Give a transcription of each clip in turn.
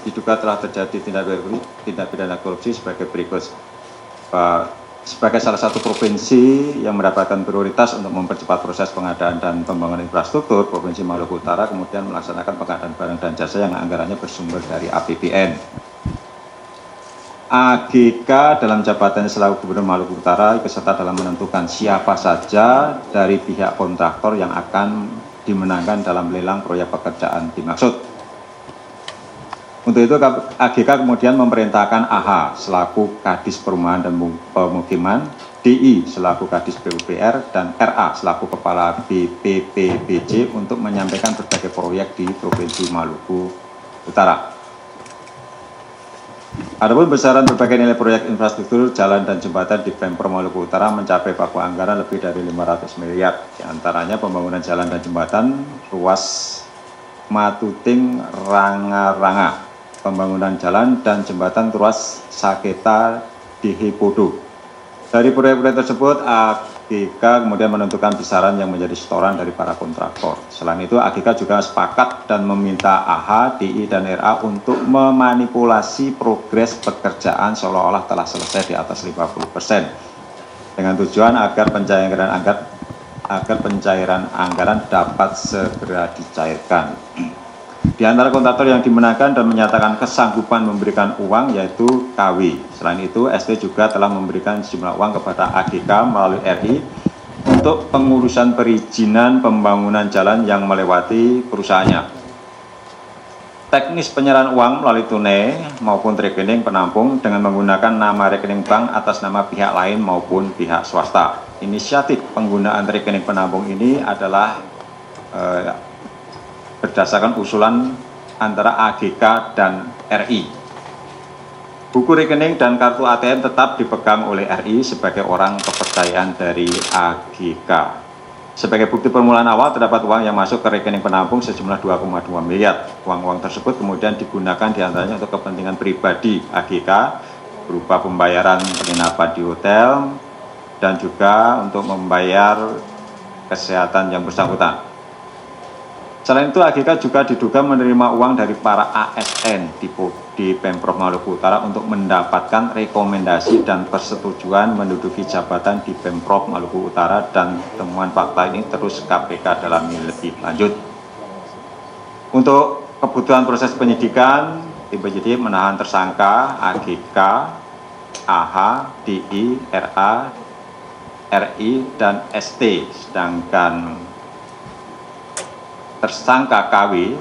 Diduga telah terjadi tindak pidana korupsi sebagai berikut. Sebagai salah satu provinsi yang mendapatkan prioritas untuk mempercepat proses pengadaan dan pembangunan infrastruktur, Provinsi Maluku Utara kemudian melaksanakan pengadaan barang dan jasa yang anggarannya bersumber dari APBN. AGK dalam jabatannya selaku Gubernur Maluku Utara ikut serta dalam menentukan siapa saja dari pihak kontraktor yang akan dimenangkan dalam lelang proyek pekerjaan dimaksud. Untuk itu AGK kemudian memerintahkan AH selaku Kadis Perumahan dan Pemukiman, DI selaku Kadis PUPR, dan RA selaku Kepala BPPBJ untuk menyampaikan berbagai proyek di Provinsi Maluku Utara. Adapun besaran berbagai nilai proyek infrastruktur jalan dan jembatan di Pemprov Maluku Utara mencapai paku anggaran lebih dari 500 miliar. Di antaranya pembangunan jalan dan jembatan ruas Matuting Ranga-Ranga, pembangunan jalan dan jembatan ruas Saketa Dihipodo. Dari proyek-proyek tersebut, AGK kemudian menentukan besaran yang menjadi setoran dari para kontraktor. Selain itu, AGK juga sepakat dan meminta AH, DI, dan RA untuk memanipulasi progres pekerjaan seolah-olah telah selesai di atas 50%. Dengan tujuan agar pencairan anggaran dapat segera dicairkan. Di antara kontraktor yang dimenangkan dan menyatakan kesanggupan memberikan uang yaitu KW. Selain itu, ST juga telah memberikan sejumlah uang kepada AGK melalui RI untuk pengurusan perizinan pembangunan jalan yang melewati perusahaannya. Teknis penyerahan uang melalui tunai maupun rekening penampung dengan menggunakan nama rekening bank atas nama pihak lain maupun pihak swasta. Inisiatif penggunaan rekening penampung ini adalah berdasarkan usulan antara AGK dan RI. Buku rekening dan kartu ATM tetap dipegang oleh RI sebagai orang kepercayaan dari AGK. Sebagai bukti permulaan awal terdapat uang yang masuk ke rekening penampung sejumlah 2,2 miliar. Uang-uang tersebut kemudian digunakan diantaranya untuk kepentingan pribadi AGK berupa pembayaran penginapan di hotel dan juga untuk membayar kesehatan yang bersangkutan. Selain itu, AGK juga diduga menerima uang dari para ASN di Pemprov Maluku Utara untuk mendapatkan rekomendasi dan persetujuan menduduki jabatan di Pemprov Maluku Utara, dan temuan fakta ini terus KPK dalami lebih lanjut. Untuk kebutuhan proses penyidikan, tim penyidik menahan tersangka AGK, AH, DI, RA, RI, dan ST, sedangkan tersangka KW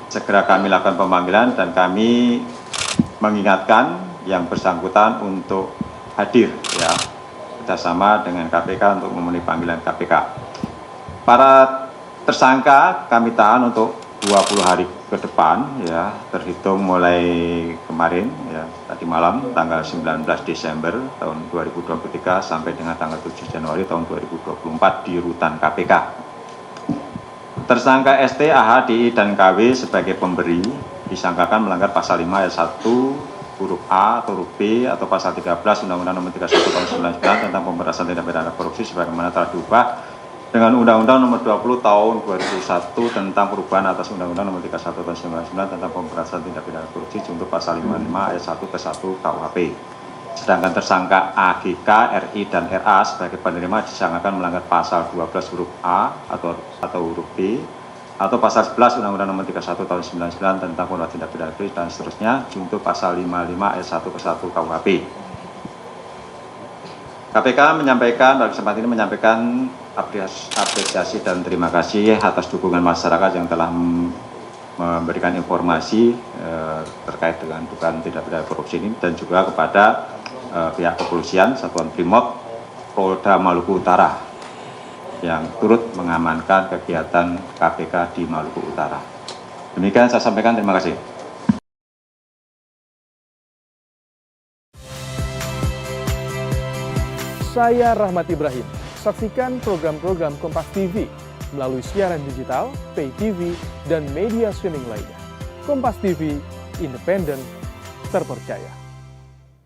segera kami lakukan pemanggilan dan kami mengingatkan yang bersangkutan untuk hadir ya bersama dengan KPK untuk memenuhi panggilan KPK. Para tersangka kami tahan untuk 20 hari ke depan ya, terhitung mulai kemarin ya, tadi malam tanggal 19 Desember tahun 2023 sampai dengan tanggal 7 Januari tahun 2024 di rutan KPK. Tersangka ST, AH, DI, dan KW sebagai pemberi disangkakan melanggar pasal 5 ayat 1 huruf A atau huruf B atau pasal 13 Undang-Undang Nomor 31 Tahun 1999 tentang pemberantasan tindak pidana korupsi sebagaimana telah diubah dengan Undang-Undang Nomor 20 Tahun 2001 tentang perubahan atas Undang-Undang Nomor 31 Tahun 1999 tentang pemberantasan tindak pidana korupsi junto pasal 55 ayat 1 ke 1 KUHP. Sedangkan tersangka AGK, RI, dan RA sebagai penerima disangkakan melanggar pasal 12 huruf A atau huruf B atau pasal 11 Undang-Undang Nomor 31 Tahun 1999 tentang pemberantasan tindak pidana korupsi dan seterusnya junto pasal 55 ayat 1 ke 1 KUHP. KPK menyampaikan pada kesempatan ini apresiasi dan terima kasih atas dukungan masyarakat yang telah memberikan informasi terkait dengan dugaan tindak pidana korupsi ini, dan juga kepada pihak kepolisian Satuan Brimob Polda Maluku Utara yang turut mengamankan kegiatan KPK di Maluku Utara. Demikian saya sampaikan, terima kasih. Saya Rahmat Ibrahim. Saksikan program-program Kompas TV melalui siaran digital, pay TV, dan media streaming lainnya. Kompas TV, independen, terpercaya.